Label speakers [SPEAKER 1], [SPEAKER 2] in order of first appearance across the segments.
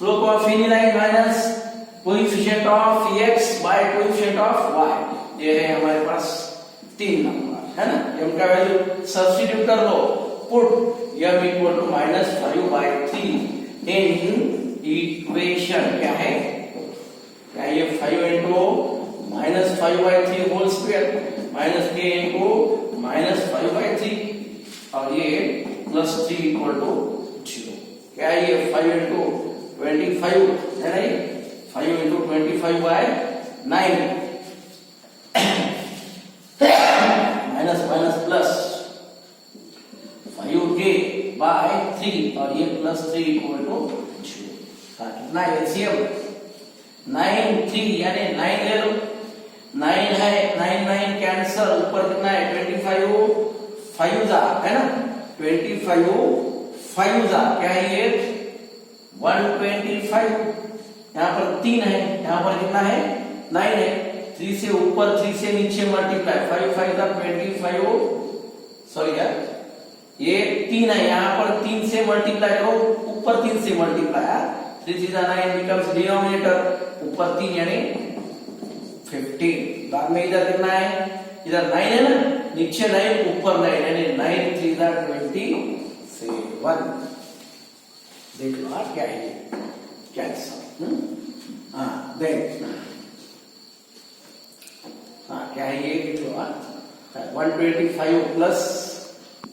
[SPEAKER 1] Slope of any line minus coefficient of x by coefficient of y। ये है हमारे पास 3 number, है ना। m का वैल्यू सब्स्टिट्यूट कर लो, put m equal to -5/3 in equation क्या है, क्या ये 5 into -5/3 whole square minus k into -5/3 और ये +3 इक्वल टू 0। क्या ये 5 इंटू 25 है ना, ये 5 into 25/9 minus minus plus 5k/3 और ये +3 इक्वल टू 0। कितना एलसीएम 9 3 यानी 9 ले लो, 9 है 9 9 कैंसल, ऊपर कितना है 25 5 जा है ना, 25 5 जा क्या है ये 125। यहाँ पर 3 है, यहाँ पर कितना है 9 है, 3 से ऊपर 3 से नीचे मल्टीप्लाई 5 5 जा 25, सॉरी यार ये 3 है, यहाँ पर 3 से मल्टीप्लाई करो, ऊपर 3 से मल्टीप्लाई 3 3 9 becomes डिनोमिनेटर ऊपर 3 यानी 15। बाद में इधर कितना है, इधर 9 है ना, नीचे 9 ऊपर 9 यानी 9 3 27। देख लो आप क्या है कैंसर। हाँ देख, हाँ क्या है ये देख लो आप 125 प्लस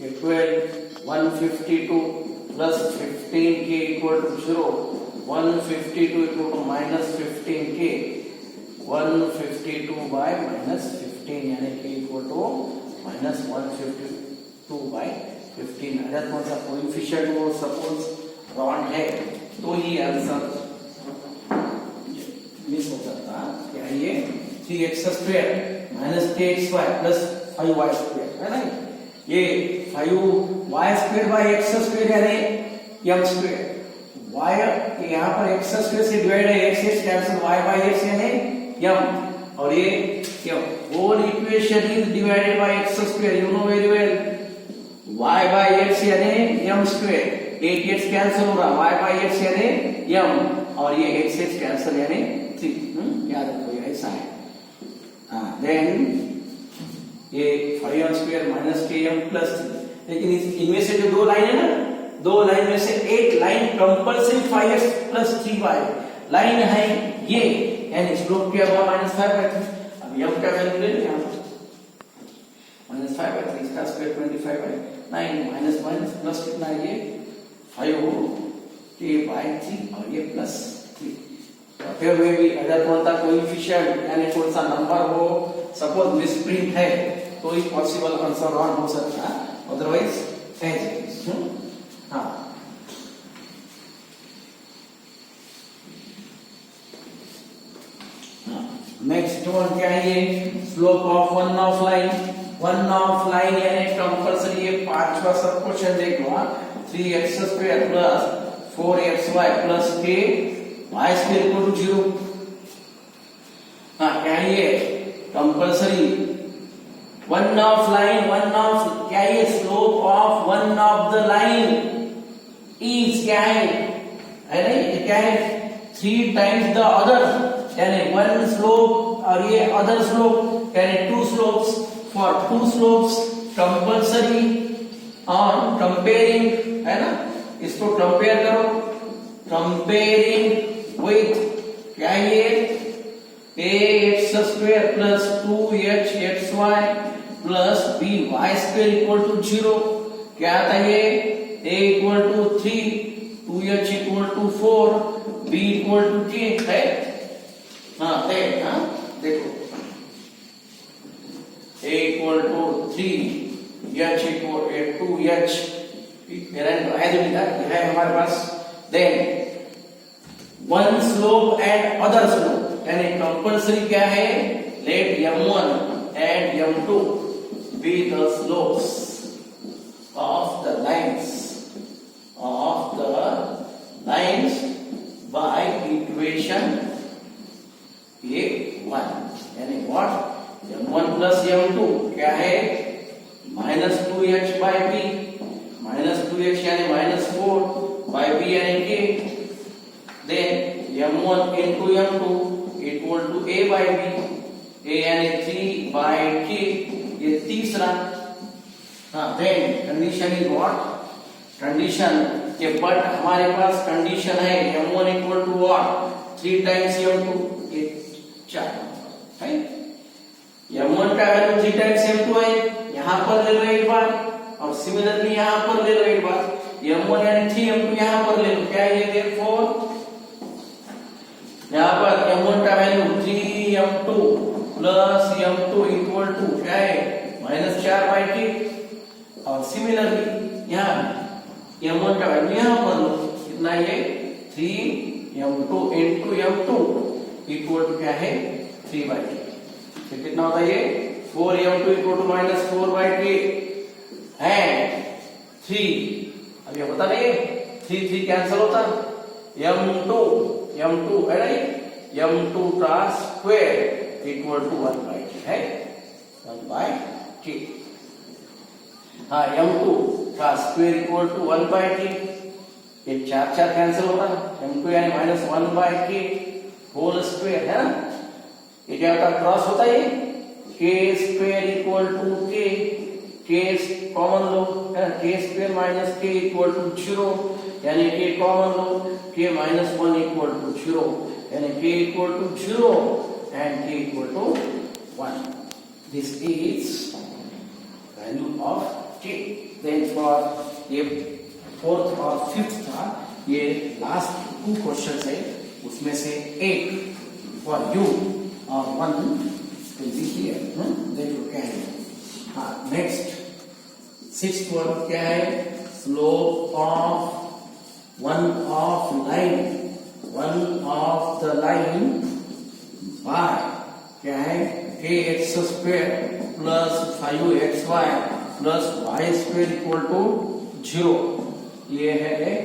[SPEAKER 1] ये 12 152 plus 15k equal to 0 152 equal to -15k 152 by -15 यानी k इक्वल टू -152/15। अगर कौन सा कोएफिशिएंट वो सपोज रॉन्ग है तो ही आंसर मिस हो सकता है। क्या ये 3x² -kxy प्लस 5y² है ना, ये 5y² x² यानी m², y यहाँ पर x² से डिवाइड है, x x कैंसिल y/x यानी m और ये whole equation is divided by x², you know very well, y/x यानी m², 8x कैंसिल हो रहा, y/x यानी m और ये x कैंसिल यानी 3। याद रखो ये ऐसा है। हाँ देन ये 5m² -km प्लस 3, लेकिन इनमें से जो 2 लाइन है ना, 2 लाइन में से एक line compulsory 5x plus 3y line है ये, यानी स्लोप क्या हुआ -5/3। अब m का वैल्यू ले लो यहाँ पर -5/3 इसका स्क्वायर 25/9 माइनस माइनस प्लस कितना है ये 5k/3 और ये प्लस 3। फिर वे भी अगर कौन सा कोएफिशिएंट यानी कौन सा नंबर हो सपोज मिसप्रिंट है तो ही पॉसिबल आंसर रॉन्ग हो सकता है, अदरवाइज एज। हाँ नेक्स्ट वन क्या है, ये slope of one of line यानी कंपल्सरी ये 5वां सब क्वेश्चन देख लो। 3x² plus 4xy plus k y² equal to 0। हाँ क्या है ये कंपल्सरी वन ऑफ क्या ये slope of one of the line is क्या है ना, ये क्या है 3 टाइम्स द अदर यानी वन स्लोप और ये अदर स्लोप यानी 2 slopes. For 2 slopes compulsory on comparing है ना, इसको कंपेयर करो, कंपेयरिंग विथ क्या ये ax² plus 2hxy plus by² equal to 0। क्या था ये a equal to 3 2h equal to 4 b equal to 10 है। हाँ देखो a equal to 3 h equal 2h है हमारे पास। Then one slope and other slope यानी कंपल्सरी क्या है, let m1 and m2 be the slopes of the lines by equation a1 यानी व्हाट m1 प्लस m2 क्या है -2h बाय b, -2h यानी -4 बाय b यानी k। Then into m2 equal to a by b, a यानी 3 by k, ये तीसरा. then condition is what? Condition के बट हमारे पास कंडीशन है m1 equal to what? 3 times m2, ये 4 है. m1 का वैल्यू 3 times m2 है, यहाँ पर ले लो एक बार, और सिमिलरली यहाँ पर ले लो एक बार. m1 यानी 3m2 यहाँ पर ले लो. क्या है ये? therefore यहाँ पर m1 का value 3m2 plus m2 equal to क्या है? -4 by k. और सिमिलरली यहाँ m1 का वैल्यू यहाँ पर लो. कितना ये? 3m2 into m2 equal to क्या है? 3 by k. फिर कितना होता है ये? 4m2 equal to -4 by k है 3. अब ये बता रहे 3 कैंसिल होता. m2 है ना, m2 का square equal to 1 by k है, 1 by k. हाँ, m2 का square equal to 1 by k. ये 4 कैंसिल होता. m2 यानी -1 by k होल स्क्वायर है ना. ये क्या होता? क्रॉस होता है. k square equal to k, k common लो है ना. k square minus k equal to 0, यानी k कॉमन लो. k minus 1 equal to 0, यानी k equal to 0 and k equal to 1. This is value of k. Then for ये fourth और fifth था, ये last 2 questions है, उसमें से एक for you और 1 will be here. देखो क्या है. हाँ, next sixth one क्या है? Slope of one of the line by क्या है? kx square plus 5xy plus y square equal to 0. ये है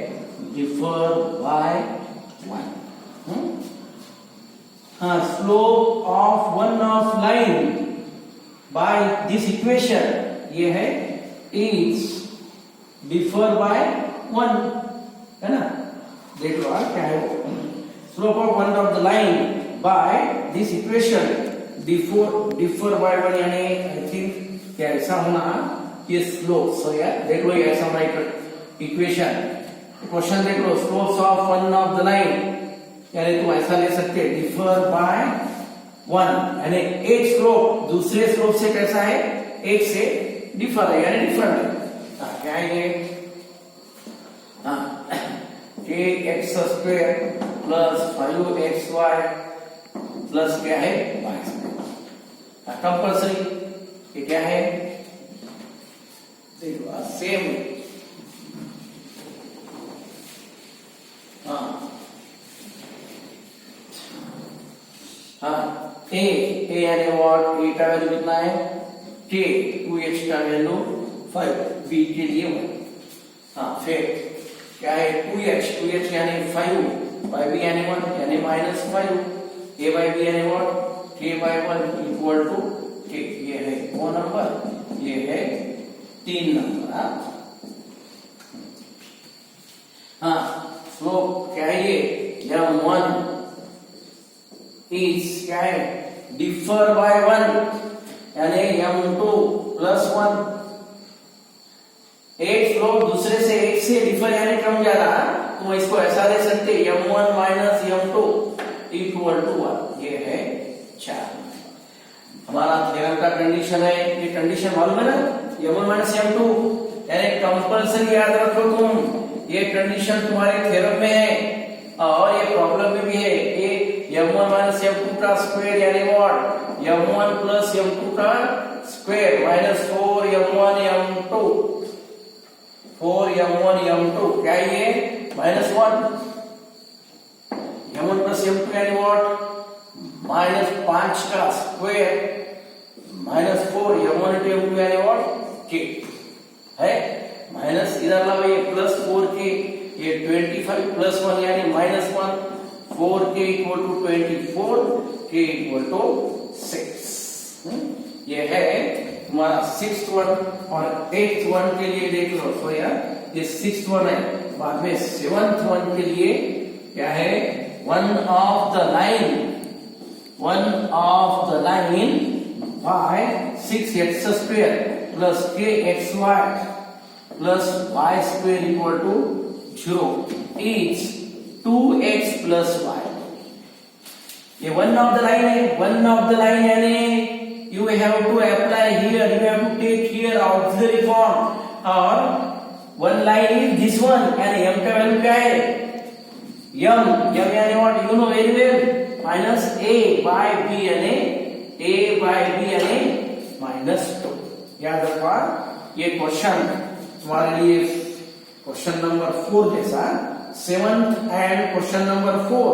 [SPEAKER 1] differ by 1. हाँ, slope of one of line by this equation ये है is differ by 1 है ना. देख लो क्या है. Slope of one of the line by this equation differ by 1, यानी आई थिंक क्या ऐसा होना ये स्लोप. सो यार देख लो, ये ऐसा होना इक्वेशन. क्वेश्चन देख लो. Slopes of one of the line, यानी तुम ऐसा ले सकते हैं डिफर बाय 1, यानी एक स्लोप दूसरे स्लोप से कैसा है? एक से डिफर है, यानी डिफरेंट है. क्या है ये? kx square plus 5xy plus क्या है? y square. कंपल्सरी ये क्या है? देखो सेम. ए यानी व्हाट? ए का वैल्यू कितना है? k. 2h का वैल्यू 5, b के लिए 1. फिर क्या है? 2h यानी 5, by b यानी 1, यानी -5, a by b यानी what? k by 1 equal to k. ये है 4 नंबर, ये है 3 नंबर. हाँ, स्लोप क्या है? ये m1 is क्या है? डिफर by 1, यानी m2 plus 1. एक स्लोप दूसरे से एक से डिफर यानी कम जा रहा, तो इसको ऐसा दे सकते m1 minus m2 equal to 1. ये है 4. हमारा थ्योरम का कंडीशन है. ये कंडीशन मालूम है ना? m1 minus m2 यानी कंपल्सरी याद रखो तुम. ये कंडीशन तुम्हारे थ्योरम में है और ये प्रॉब्लम में भी है. ये m1 minus m2 का स्क्वायर यानी व्हाट? m1 plus m2 का square minus 4m1 m2, 4m1 m2 क्या ये? -1. m1 plus m2 यानी व्हाट? -5 का स्क्वायर -4 m1 into m2 यानी व्हाट? k है. माइनस इधर लाओ, ये +4k, ये 25 प्लस 1 यानी -1. 4k equal to 24, k equal to 6. ये है हमारा 6th वन. और 8th वन के लिए देख लो. तो यार ये 6th वन है. बाद में 7th वन के लिए क्या है? one of the line by 6x square plus kxy plus y square equal to 0 is 2x plus y. ये one of the line यानी you have to apply here, you have to take here auxiliary form, और one line is this one यानी m का value क्या है, m यानी what you know very well, minus a by b यानी -2. याद रखो ये क्वेश्चन तुम्हारे लिए क्वेश्चन नंबर 4 जैसा 7th and question number 4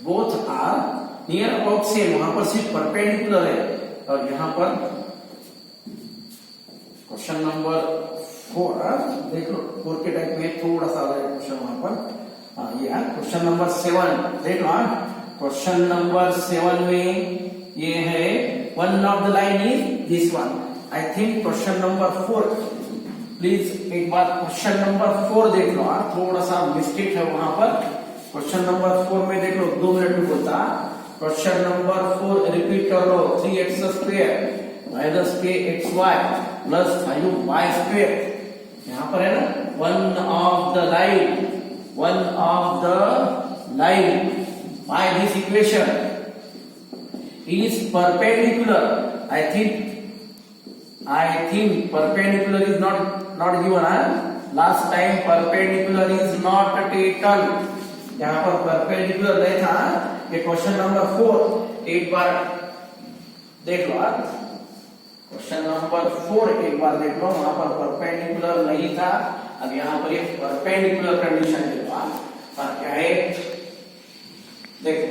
[SPEAKER 1] both are near about same, वहां पर सिर्फ परपेंडिकुलर है, और यहाँ पर क्वेश्चन नंबर 4 देख लो 4 के टाइप में थोड़ा सा अलग क्वेश्चन वहां पर। ये क्वेश्चन नंबर 7 देख लो। क्वेश्चन नंबर 7 में ये है one of the line is this one. I think question number 4 please एक बार क्वेश्चन नंबर 4 देख लो, थोड़ा सा मिस्टेक है वहां पर। क्वेश्चन नंबर 4 में देख लो 2 मिनट में बोलता। क्वेश्चन नंबर 4 रिपीट कर लो, 3x square minus kxy plus 5y square. यहाँ पर है ना one of the line by this equation is perpendicular. I think perpendicular is not given. Last time perpendicular is not taken. यहाँ पर perpendicular नहीं था। ये क्वेश्चन नंबर 4 एक बार देख लो। क्वेश्चन नंबर 4 एक बार देख लो, वहां पर perpendicular नहीं था। अब यहाँ पर ये perpendicular कंडीशन देखो क्या है, देखो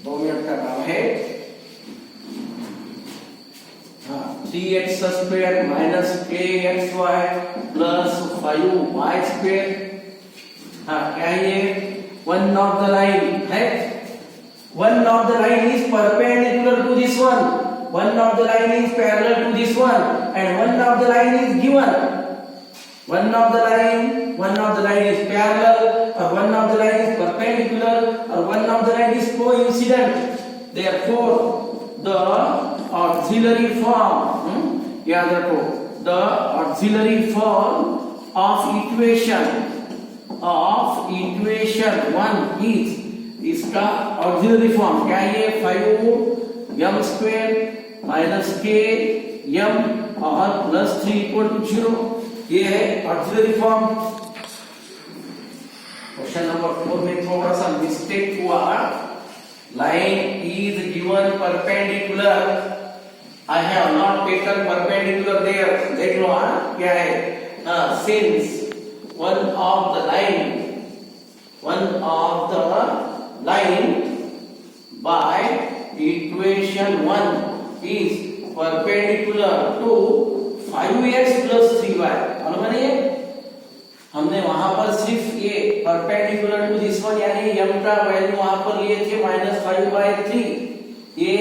[SPEAKER 1] 2 मिनट का काम है। 3x square minus kxy plus 5y square. हाँ क्या है ये, वन ऑफ द लाइन है, one of the line is perpendicular to this one, one of the line is parallel to this one, and one of the line is given. One of the line is parallel, और one of the line is perpendicular, और one of the line is coincident. Therefore the auxiliary form, याद रखो, the auxiliary form of equation 1 is, इसका auxiliary form क्या है, 5m square minus k m और plus 3 equal to 0, ये है auxiliary form। Question number 4 में थोड़ा सा मिस्टेक हुआ, line is given perpendicular, I have not taken perpendicular there। देख लो क्या है, since one of the line by equation 1 is perpendicular to 5x plus 3y। मालूम है ये, हमने वहां पर सिर्फ ये परपेंडिकुलर टू दिस वन यानी m का वैल्यू वहां पर लिए थे -5/3। ये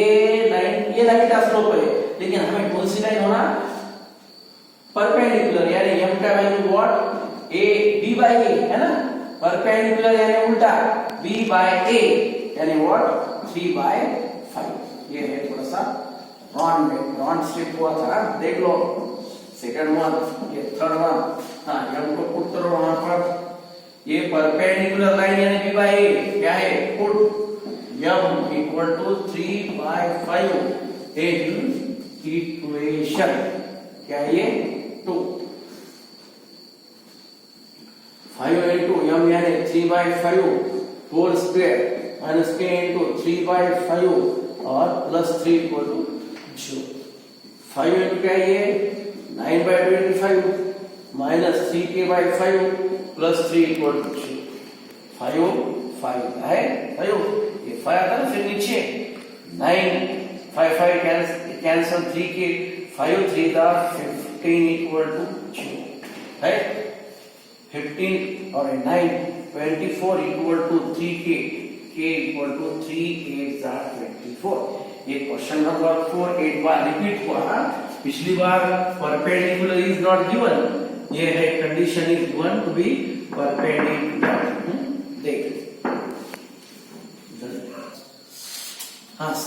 [SPEAKER 1] लाइन का स्लोप है, लेकिन हमें कौन सी लाइन होना, परपेंडिकुलर यानी m का value what, a b by a है ना, परपेंडिकुलर यानी उल्टा b by a यानी व्हाट 3/5। ये है थोड़ा सा रॉन्ग स्टेप हुआ था, देख लो सेकंड वन, ये थर्ड वन। हाँ m को पुट करो वहां पर, ये परपेंडिकुलर लाइन यानी b by a क्या है, put m equal to 3/5 in equation क्या है ये 2। 5 into m यानी 3/5 whole square minus k into 3/5 और प्लस 3 equal to 0। 5 into क्या है ये 9/25 minus 3k/5 plus 3 equal to 0। 5 है 5, ये 5 आता ना, फिर नीचे 9 5 कैंसल 3k 5 3 दा 15 equal to 0 है। 15 और 9 24 equal to 3k, k equal to 3 8 दा 24। ये क्वेश्चन नंबर 4 एक बार रिपीट हुआ, पिछली बार परपेंडिकुलर इज नॉट गिवन, ये है condition is given to be perpendicular. देख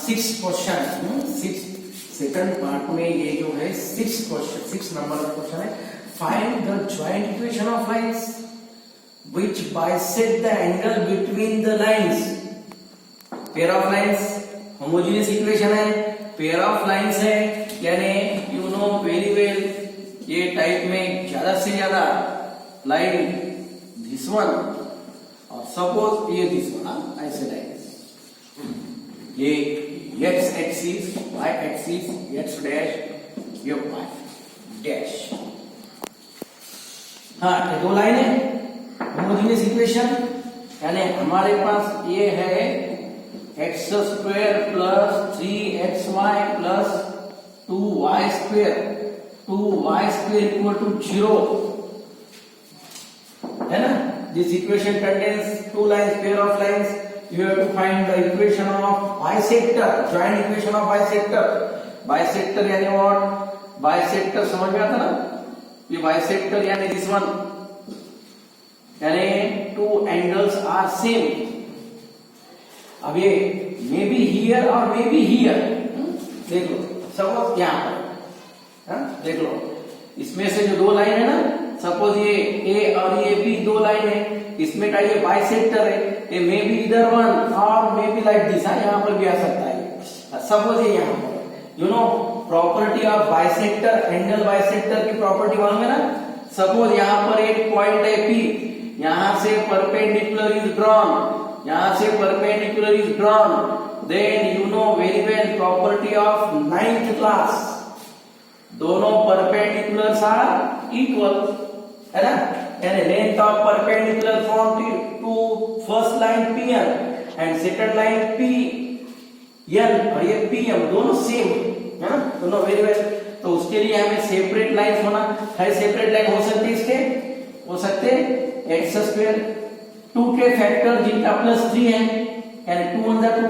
[SPEAKER 1] six question, six second part में ये जो है सिक्स क्वेश्चन, 6 नंबर का क्वेश्चन है। Find the joint equation of lines which bisect the angle between the lines. Pair of lines homogeneous equation है, pair of lines है, यानी यू नो वेरी वेल ये टाइप में ज्यादा से ज्यादा लाइन दिस वन और सपोज ये दिस वन, ऐसे लाइन ये x axis, y axis, x dash, ये y डैश। हाँ, ये दो लाइन है होमोजेनियस इक्वेशन, यानी हमारे पास ये है x square plus 3xy plus 2y square, 2y square equal to 0 है ना। This equation contains two lines, pair of lines. You have to find the equation of bisector, joint equation of bisector. Bisector यानी what? Bisector समझ में आता ना? ये bisector यानी this one, यानी two angles are same. अब ये may be here और may be here. देख लो, सपोज यहाँ पर, देख लो, इसमें से जो दो लाइन है ना, सपोज ये A और ये B दो लाइन है, इसमें का ये बाइसेक्टर है, ये मे बी इधर वन और मे बी लाइक दिस, यहाँ पर भी आ सकता है। सपोज ये यहाँ पर, you know property of bisector, angle bisector की प्रॉपर्टी मालूम है ना। सपोज यहाँ पर एक पॉइंट है P, यहाँ से परपेंडिकुलर इज ड्रॉन, यहाँ से perpendicular is drawn, then you know very well property of 9th class, दोनों परपेंडिकुलर्स आर इक्वल, है ना। यानी length of perpendicular from to first line PN and second line PN और ये PM दोनों same है ना, दोनों वेरी वेल। तो उसके लिए हमें सेपरेट लाइन होना है, सेपरेट लाइन हो सकते इसके, हो सकते x स्क्वायर 2 के फैक्टर जिनका +3 है, यानी 2 × 2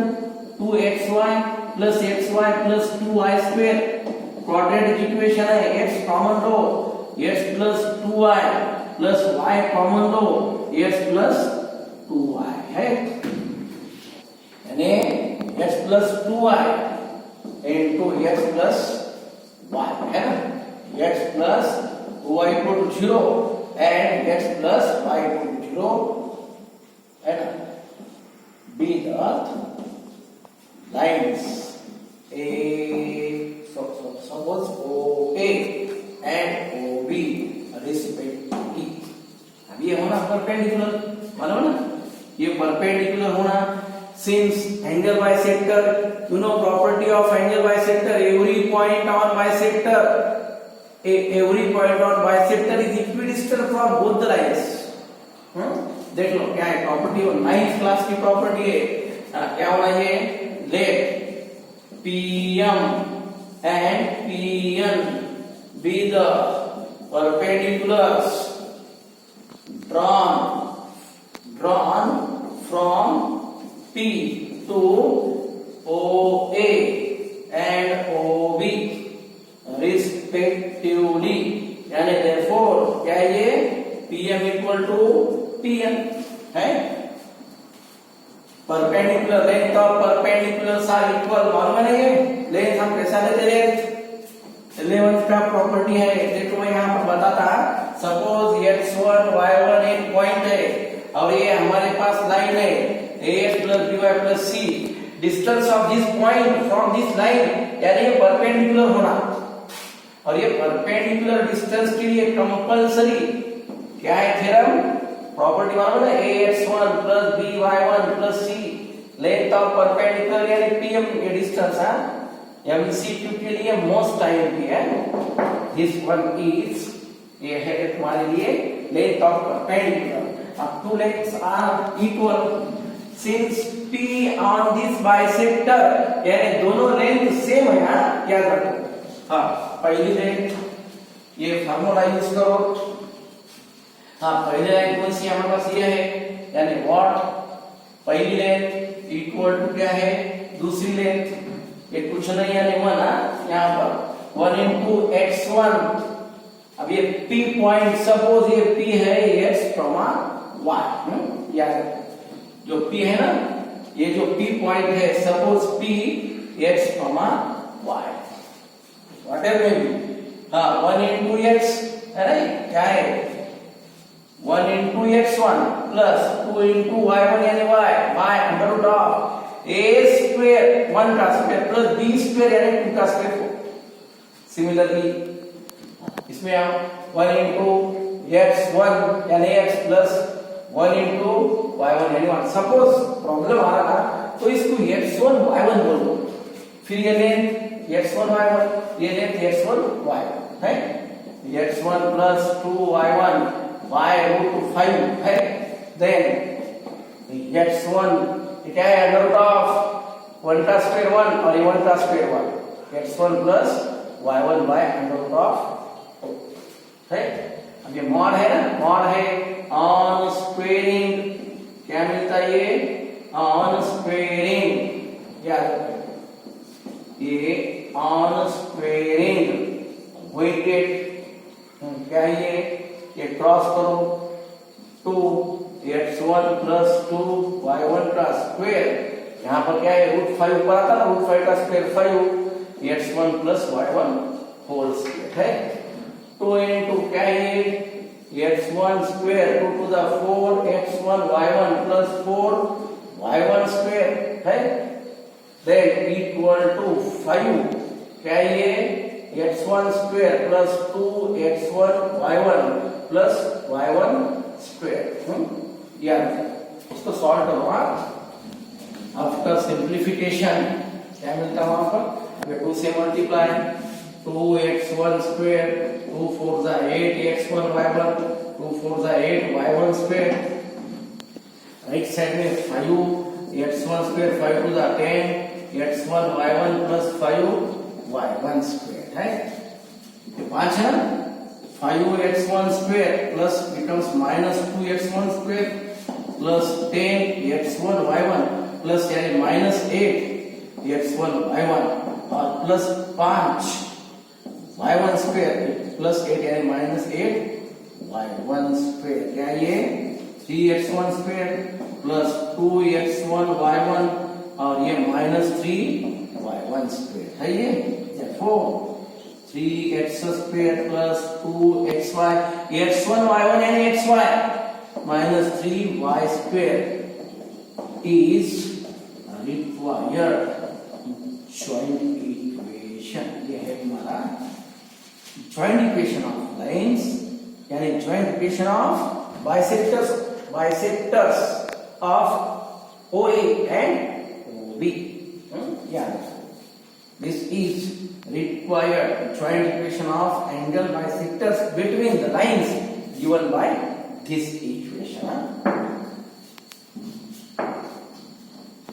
[SPEAKER 1] 2xy + xy + 2y square. Quadratic equation है, x कॉमन लो, x + 2y plus y common लो, x प्लस 2y है, यानी x plus 2y into x plus y है ना। x plus 2y equal to 0 and x plus y equal to 0 है ना। Be the lines a, suppose OA and OB respectively। अब ये होना परपेंडिकुलर, मालूम ना, ये परपेंडिकुलर होना। Since angle bisector, you know property of angle bisector, every point on bisector, every point on bisector is equidistant from both the lines. देख लो क्या है प्रॉपर्टी, 9th क्लास की प्रॉपर्टी है। क्या होना ये, late PM and PN be the perpendiculars drawn from P to OA and OB respectively, यानी therefore क्या ये PM इक्वल टू PN है। Perpendicular, length of perpendiculars are equal, मालूम है ये लेंथ हम कैसा लेते हैं, 11th का प्रॉपर्टी है। देखो मैं यहाँ पर बताता, सपोज x1 y1 एक पॉइंट है और ये हमारे पास लाइन है ax + by + c, distance of this point from this line, यानी ये परपेंडिकुलर होना। और ये परपेंडिकुलर डिस्टेंस के लिए कंपलसरी क्या है थ्योरम, प्रॉपर्टी मालूम है, ax1 + by1 + c, length of perpendicular यानी PM, ये डिस्टेंस है MCQ के लिए मोस्ट टाइम की है। दिस वन इज, ये है तुम्हारे लिए लेंथ ऑफ परपेंडिकुलर। अब two lengths are equal since P on this bisector, यानी दोनों लेंथ सेम है, याद रखो। हाँ, पहली लेंथ ये फार्मूला यूज करो। हाँ, पहली लाइन कौन सी हमारे पास ये है, यानी व्हाट, पहली लेंथ इक्वल टू क्या है दूसरी लेंथ, ये कुछ नहीं यानी 1, यहाँ पर 1 into x1। अब ये P पॉइंट, सपोज ये P है x, y, याद रखो जो P है ना, ये जो P पॉइंट है, suppose P x comma y, whatever may be. हाँ 1 into x है ना, क्या है 1 into x1 plus 2 into y1 यानी y by under root of a square 1 का स्क्वायर plus b square यानी 2 का स्क्वायर. सिमिलरली इसमें हम 1 into x1 यानी x plus 1 into y1 यानी 1. सपोज प्रॉब्लम आ रहा था तो इसको x1 y1 बोल दो, फिर ये लेंथ x1 y1, ये लेंथ x1 y1 है. x1 plus 2y1 by root 5 है. देन x1 क्या है अंडर रूट ऑफ 1 का स्क्वायर 1 और ये 1 का square 1, x1 plus y1 by under root of है. अब ये मॉड है ना, मॉड है ऑन स्क्वेयरिंग, क्या मिलता है ये ऑन स्क्वेयरिंग, याद रखो ये ऑन स्क्वेयरिंग वेटेड क्या है ये क्रॉस करो 2x1 plus 2y1 का स्क्वायर, यहाँ पर क्या है रूट 5 ऊपर आता है, रूट 5 का square 5, x1 plus y1 whole square है. 2 into क्या है x1 square 2 to the 4 x1 y1 plus 4 y1 square है. then equal to 5 क्या है x1 square plus 2 x1 y1 plus y1 square. यार इसको सॉल्व करो. आफ्टर सिंप्लीफिकेशन क्या मिलता है वहां पर, 2 से मल्टीप्लाई 2x1 square 2 4 जा 8 x1 y1 2 4 जा 8 y1 square. राइट साइड में 5 x1 square 5 2 जा 10 x1 y1 plus 5 y1 square है. ये 5 है ना, 5x1 square plus becomes minus 2x1 square plus 10 x1 y1 plus यानी minus 8 x1 y1 और plus 5 y1 square plus 8 यानी minus 8 y1 square. क्या ये 3x1 square plus 2x1 y1 और ये minus 3 y1 square है ये. therefore 3x square plus 2xy, x1 y1 यानी xy minus 3y square is required joint equation. ये है हमारा joint equation of lines यानी joint equation of bisectors of OA and OB. Yeah, this is required joint equation of angle bisectors between the lines given by this equation.